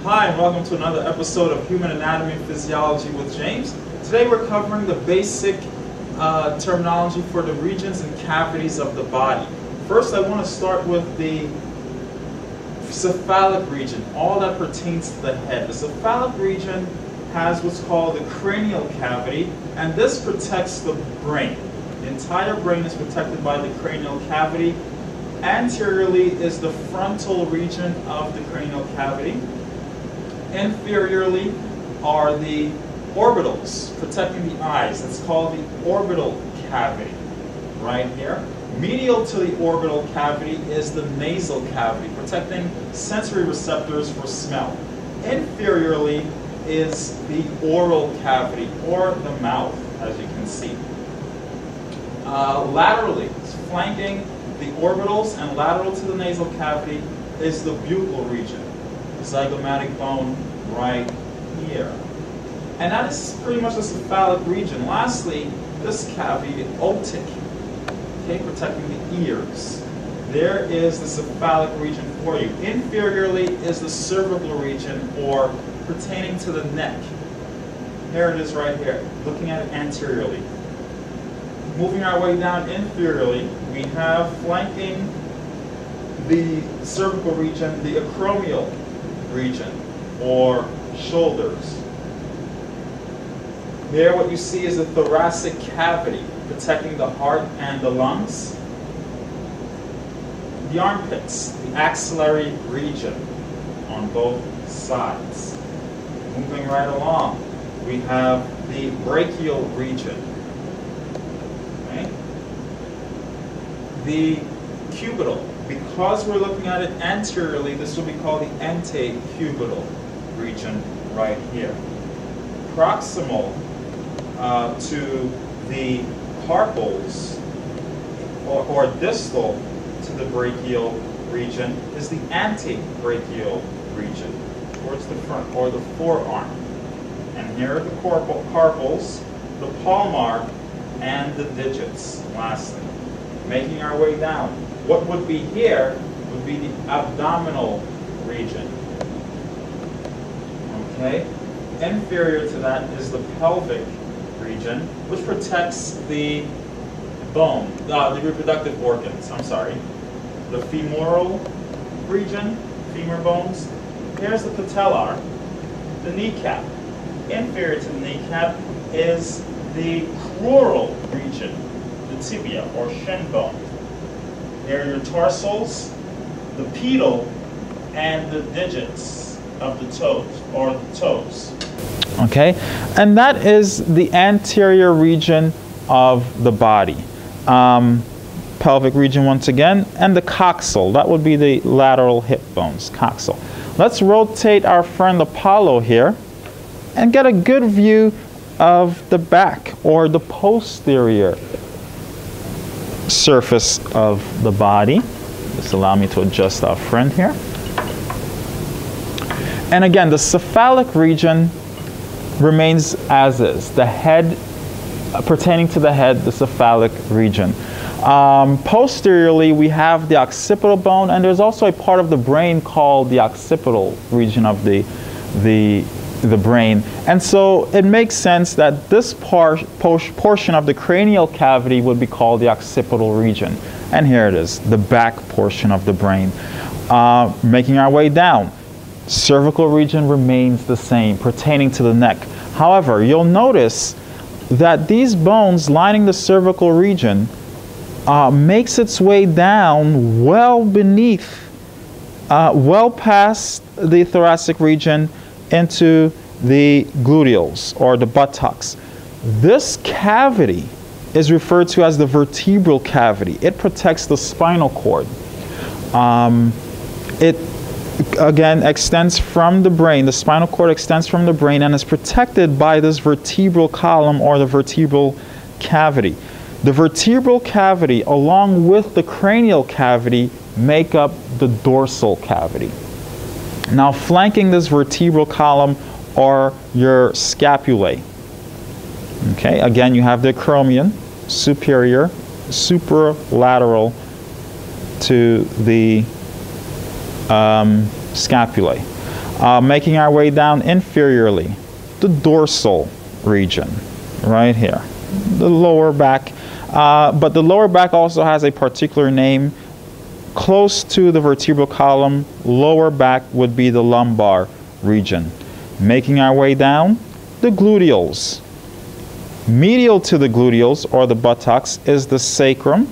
Hi, and welcome to another episode of Human Anatomy and Physiology with James. Today we're covering the basic terminology for the regions and cavities of the body. First, I want to start with the cephalic region, all that pertains to the head. The cephalic region has what's called the cranial cavity, and this protects the brain. The entire brain is protected by the cranial cavity. Anteriorly is the frontal region of the cranial cavity. Inferiorly are the orbitals, protecting the eyes. That's called the orbital cavity, right here. Medial to the orbital cavity is the nasal cavity, protecting sensory receptors for smell. Inferiorly is the oral cavity, or the mouth, as you can see. Laterally, flanking the orbitals and lateral to the nasal cavity is the buccal region, the zygomatic bone right here. And that is pretty much the cephalic region. Lastly, this cavity, the otic, okay, protecting the ears. There is the cephalic region for you. Inferiorly is the cervical region, or pertaining to the neck. Here it is right here, looking at it anteriorly. Moving our way down inferiorly, we have flanking the cervical region, the acromial region, or shoulders. There what you see is a thoracic cavity, protecting the heart and the lungs. The armpits, the axillary region on both sides. Moving right along, we have the brachial region. The cubital, because we're looking at it anteriorly, this will be called the antecubital region right here. Proximal to the carpals, or distal to the brachial region, is the antebrachial region, towards the front, or the forearm. And here are the carpals, the palmar, and the digits, lastly. Making our way down. What would be here would be the abdominal region. Okay? Inferior to that is the pelvic region, which protects the bone, the reproductive organs, I'm sorry. The femoral region, femur bones. Here's the patellar, the kneecap. Inferior to the kneecap is the crural region, the tibia or shin bone. There are your tarsals, the pedal, and the digits of the toes, or the toes. Okay, and that is the anterior region of the body. Pelvic region once again, and the coxal, that would be the lateral hip bones, coxal. Let's rotate our friend Apollo here and get a good view of the back, or the posterior surface of the body. Just allow me to adjust our friend here. And again, the cephalic region remains as is. The head, pertaining to the head, the cephalic region. Posteriorly, we have the occipital bone, and there's also a part of the brain called the occipital region of the brain. And so it makes sense that this portion of the cranial cavity would be called the occipital region. And here it is, the back portion of the brain. Making our way down, cervical region remains the same, pertaining to the neck. However, you'll notice that these bones lining the cervical region makes its way down well beneath, well past the thoracic region, into the gluteals, or the buttocks. This cavity is referred to as the vertebral cavity. It protects the spinal cord. It again extends from the brain. The spinal cord extends from the brain and is protected by this vertebral column, or the vertebral cavity. The vertebral cavity, along with the cranial cavity, make up the dorsal cavity. Now, flanking this vertebral column are your scapulae. Okay, again, you have the acromion, superior, superlateral to the scapulae. Making our way down inferiorly, the dorsal region, right here, the lower back. But the lower back also has a particular name. Close to the vertebral column, lower back would be the lumbar region. Making our way down, the gluteals. Medial to the gluteals, or the buttocks, is the sacrum.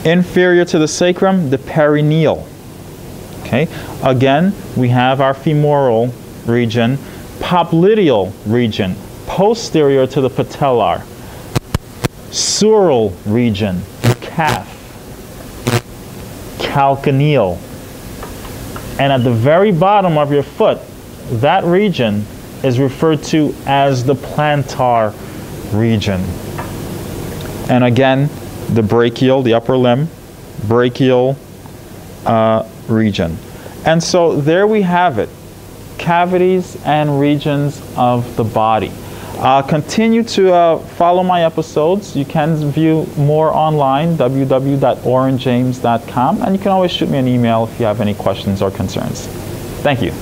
Inferior to the sacrum, the perineal. Okay. Again, we have our femoral region, popliteal region, posterior to the patellar. Sural region, the calf. Calcaneal. And at the very bottom of your foot, that region is referred to as the plantar region. And again, the brachial, the upper limb, brachial region. And so there we have it, cavities and regions of the body. Continue to follow my episodes. You can view more online, www.orenjames.com, and you can always shoot me an email if you have any questions or concerns. Thank you.